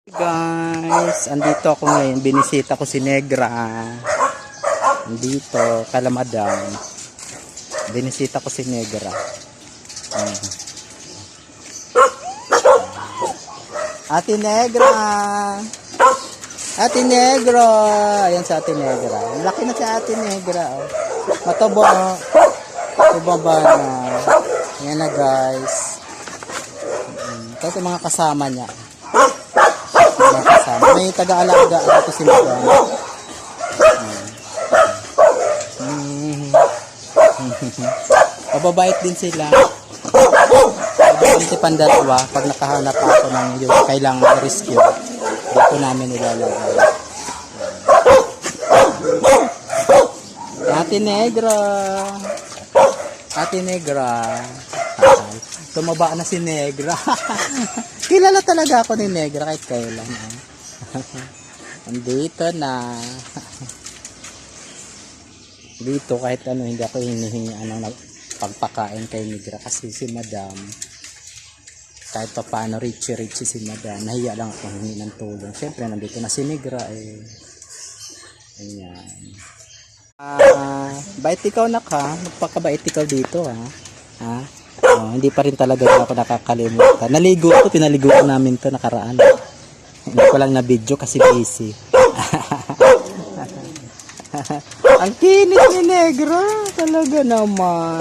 Guys, andito ako ngayon. Binisita ko si Negra. Andito, kala Madam. Binisita ko si Negra. Ate Negra. Ate Negra. Ayan si Ate Negra. Laki na si Ate Negra. Oh. Mataba. Oh. Tubaba na. Ayan na guys. Ito yung mga kasama niya. May taga-alaga ito si Madam. Mababait din sila. Hindi pandalawa pag nakahanap ako ng yung kailangan rescue. Dito namin nilalagay. Ate Negra. Ate Negra. Tumaba na si Negra. Kilala talaga ako ni Negra kahit kailan. Andito na. Dito kahit ano hindi ako hinihingi ng pagpakain kay Negra kasi si Madam kahit pa paano richy si Madam. Nahiya lang ako hingi ng tulong. Siyempre nandito na si Negra eh. Ayan. Bait ikaw na ka. Magpakabait ikaw dito ha. Ha? Oh, hindi pa rin talaga ako nakakalimutan. Naligo ko, pinaligo ko namin to nakaraan. Hindi ko lang na video kasi busy. Ang kinis ni Negra, talaga naman.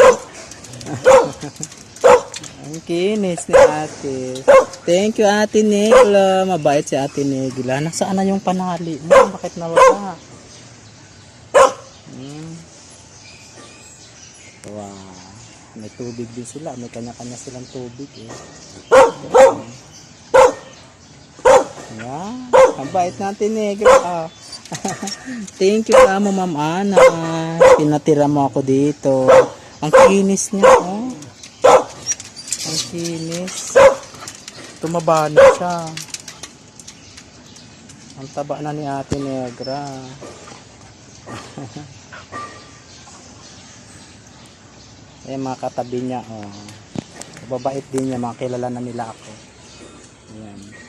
Ang kinis ni ate. Thank you Ate Negra. Mabait si Ate Negra. Nasaan na yung panali mo? Bakit nawala? Wow. May tubig din sila. May kanya-kanya silang tubig eh. Ayan. Ang bait natin Negra. Thank you mo Ma'am Ana. Pinatira mo ako dito. Ang kinis niya oh. Ang kinis. Tumaba na siya. Ang taba na ni Ate Negra. Ayan mga katabi niya oh. Babait din niya, mga kilala na nila ako. Ayan.